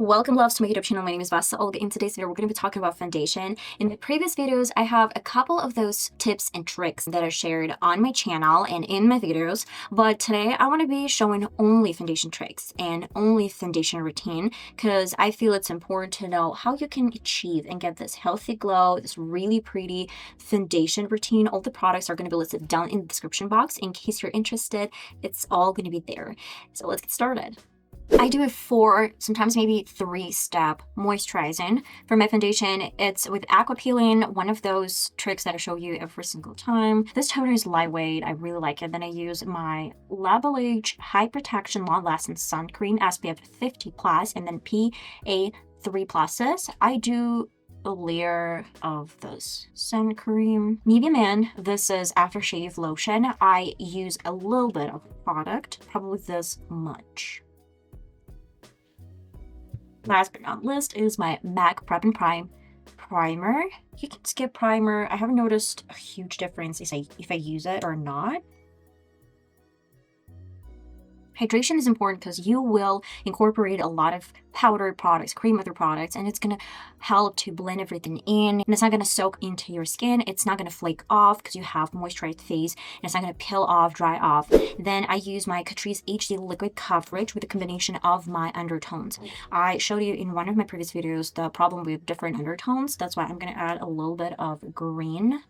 Welcome loves to my YouTube channel. My name is VassaOlga. In today's video, we're going to be talking about foundation. In the previous videos, I have a couple of those tips and tricks that are shared on my channel and in my videos. But today, I want to be showing only foundation tricks and only foundation routine because I feel it's important to know how you can achieve and get this healthy glow, this really pretty foundation routine. All the products are going to be listed down in the description box. In case you're interested, it's all going to be there. So let's get started. I do a 4, sometimes maybe 3-step moisturizing for my foundation. It's with Aqua Peeling, one of those tricks that I show you every single time. This toner is lightweight. I really like it. Then I use my lebelage High Protection Long Lasting Sun Cream SPF 50+, and then PA3+. I do a layer of this sun cream. Nivea Man, this is aftershave lotion. I use a little bit of product, probably this much. Last but not least is my MAC Prep and Prime primer. You can skip primer. I haven't noticed a huge difference if I use it or not. Hydration is important because you will incorporate a lot of powdered products, cream other products, and it's going to help to blend everything in. And it's not going to soak into your skin. It's not going to flake off because you have moisturized face. And it's not going to peel off, dry off. Then I use my CATRICE HD liquid coverage with a combination of my undertones. I showed you in one of my previous videos the problem with different undertones. That's why I'm going to add a little bit of green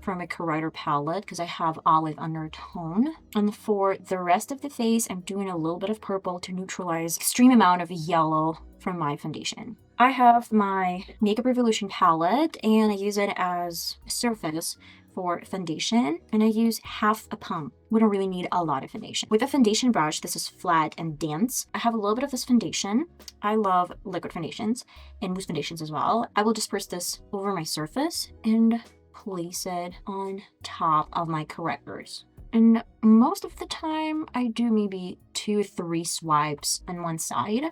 from a corrector palette because I have olive undertone. And for the rest of the face, I'm doing a little bit of purple to neutralize extreme amount of yellow from my foundation. I have my Makeup Revolution palette and I use it as a surface for foundation, and I use half a pump. We don't really need a lot of foundation. With a foundation brush, this is flat and dense. I have a little bit of this foundation. I love liquid foundations and mousse foundations as well. I will disperse this over my surface and place it on top of my correctors. And most of the time, I do maybe 2 or 3 swipes on one side.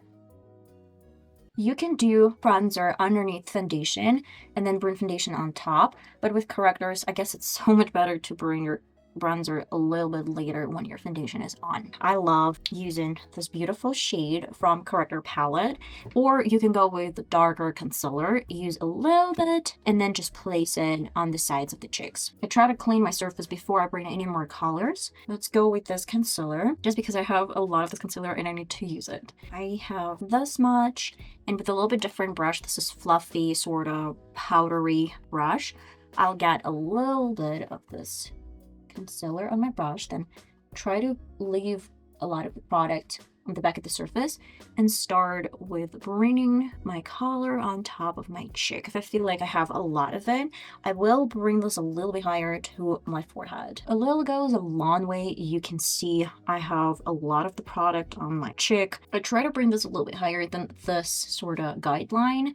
You can do bronzer underneath foundation and then bring foundation on top. But with correctors, I guess it's so much better to bring your bronzer a little bit later when your foundation is on. I love using this beautiful shade from corrector palette, or you can go with the darker concealer, use a little bit and then just place it on the sides of the cheeks. I try to clean my surface before I bring any more colors. Let's go with this concealer just because I have a lot of this concealer and I need to use it. I have this much, and with a little bit different brush, this is fluffy sort of powdery brush, I'll get a little bit of this concealer on my brush, then try to leave a lot of the product on the back of the surface and start with bringing my color on top of my cheek. If I feel like I have a lot of it, I will bring this a little bit higher to my forehead. A little goes a long way. You can see I have a lot of the product on my cheek. I try to bring this a little bit higher than this sort of guideline.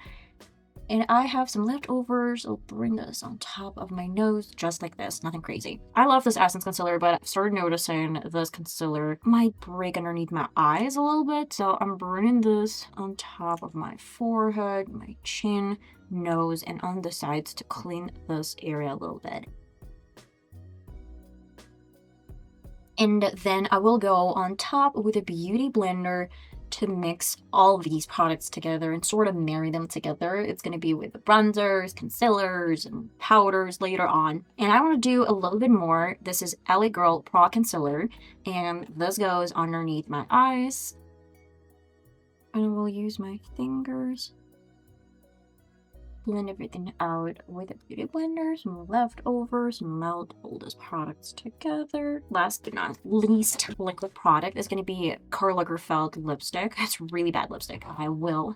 And I have some leftovers. I'll bring this on top of my nose, just like this, nothing crazy. I love this Essence concealer, but I've started noticing this concealer might break underneath my eyes a little bit. So I'm bringing this on top of my forehead, my chin, nose, and on the sides to clean this area a little bit. And then I will go on top with a beauty blender to mix all of these products together and sort of marry them together. It's going to be with the bronzers, concealers, and powders later on. And I want to do a little bit more. This is L.A.Girl Pro Concealer, and this goes underneath my eyes. And I will use my fingers, blend everything out with a beauty blender, some leftovers, melt all those products together. Last but not least, liquid product is going to be Karl Lagerfeld lipstick. It's really bad lipstick. I will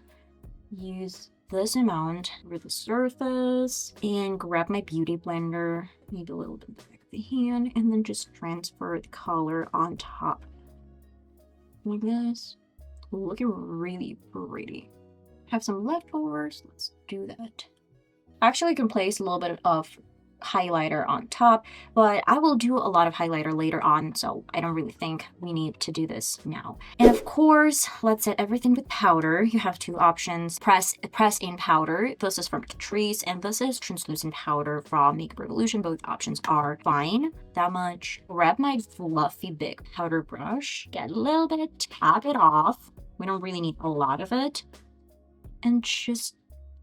use this amount over the surface and grab my beauty blender, maybe a little bit in the back of the hand, and then just transfer the color on top like this. Looking really pretty. Have some leftovers. Let's do that. Actually, you can place a little bit of highlighter on top, but I will do a lot of highlighter later on, so I don't really think we need to do this now. And of course, let's set everything with powder. You have 2 options: press in powder. This is from CATRICE, and this is translucent powder from Makeup Revolution. Both options are fine. That much. Grab my fluffy big powder brush, get a little bit, tap it off. We don't really need a lot of it. and just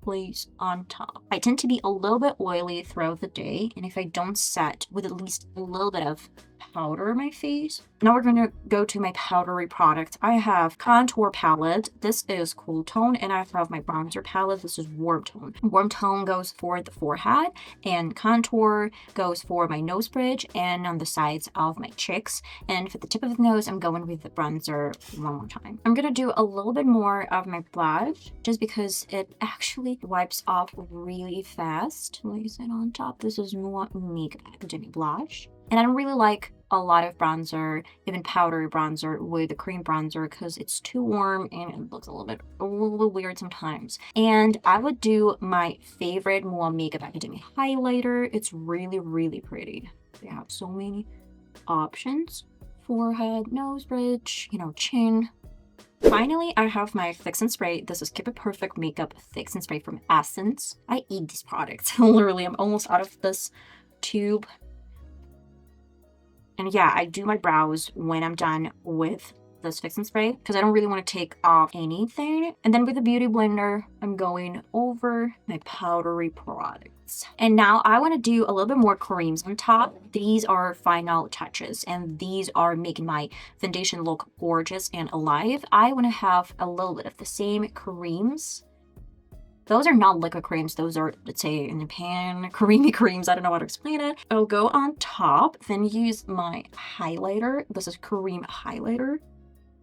place on top. I tend to be a little bit oily throughout the day, and if I don't set with at least a little bit of powder on my face. Now we're going to go to my powdery product. I have contour palette. This is cool tone, and I have my bronzer palette. This is warm tone. Warm tone goes for the forehead, and contour goes for my nose bridge and on the sides of my cheeks. And for the tip of the nose, I'm going with the bronzer one more time. I'm going to do a little bit more of my blush just because it actually wipes off really fast. Place it on top. This is MUA Makeup Academy blush. And I don't really like a lot of bronzer, even powdery bronzer with a cream bronzer, because it's too warm and it looks a little weird sometimes. And I would do my favorite MUA Makeup Academy highlighter. It's really pretty. They have so many options. Forehead, nose bridge, you know, chin. Finally, I have my Fix and Spray. This is Keep It Perfect Makeup Fix and Spray from Essence. I eat these products. Literally, I'm almost out of this tube. And yeah, I do my brows when I'm done with this Fix and Spray because I don't really want to take off anything. And then with the Beauty Blender, I'm going over my powdery products. And now I want to do a little bit more creams on top. These are final touches, and these are making my foundation look gorgeous and alive. I want to have a little bit of the same creams. Those are not liquid creams. Those are, let's say, in the pan, creamy creams. I don't know how to explain it. I'll go on top, then use my highlighter. This is cream highlighter.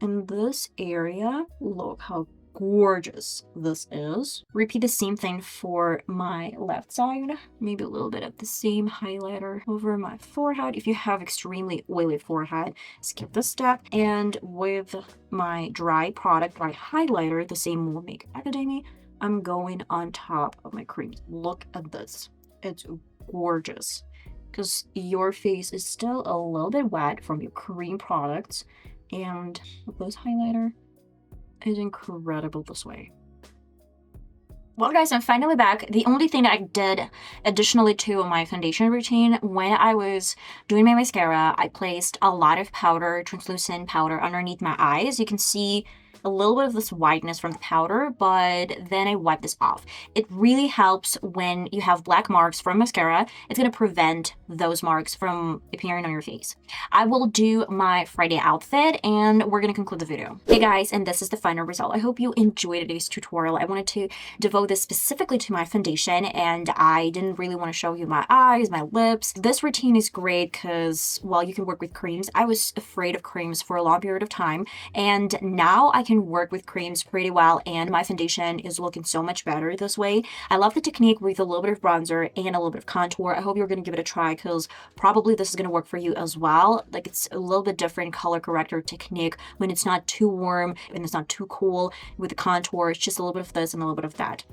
In this area, look how gorgeous this is. Repeat the same thing for my left side. Maybe a little bit of the same highlighter over my forehead. If you have extremely oily forehead, skip this step. And with my dry product, dry highlighter, the same MUA Makeup Academy, I'm going on top of my creams. Look at this. It's gorgeous because your face is still a little bit wet from your cream products, and this highlighter is incredible this way. Well guys, I'm finally back. The only thing that I did additionally to my foundation routine, when I was doing my mascara, I placed a lot of powder, translucent powder underneath my eyes. You can see a little bit of this whiteness from the powder, but then I wipe this off. It really helps when you have black marks from mascara. It's going to prevent those marks from appearing on your face. I will do my Friday outfit and we're going to conclude the video. Hey guys, and this is the final result. I hope you enjoyed today's tutorial. I wanted to devote this specifically to my foundation, and I didn't really want to show you my eyes, my lips. This routine is great because, well, you can work with creams. I was afraid of creams for a long period of time, and now I can work with creams pretty well, and my foundation is looking so much better this way. I love the technique with a little bit of bronzer and a little bit of contour. I hope you're going to give it a try because probably this is going to work for you as well. Like, it's a little bit different color corrector technique when it's not too warm and it's not too cool. With the contour, it's just a little bit of this and a little bit of that.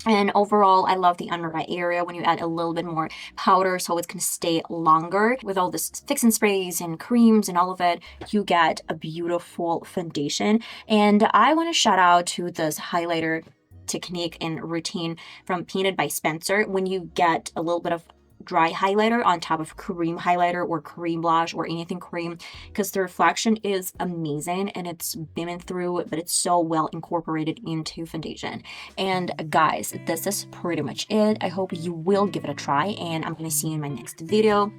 And overall, I love the under eye area when you add a little bit more powder so it's going to stay longer. With all this fix and sprays and creams and all of it, you get a beautiful foundation. And I want to shout out to this highlighter technique and routine from Painted by Spencer. When you get a little bit of dry highlighter on top of cream highlighter or cream blush or anything cream, because the reflection is amazing and it's beaming through, but it's so well incorporated into foundation. And guys, this is pretty much it. I hope you will give it a try, and I'm gonna see you in my next video.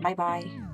Bye bye.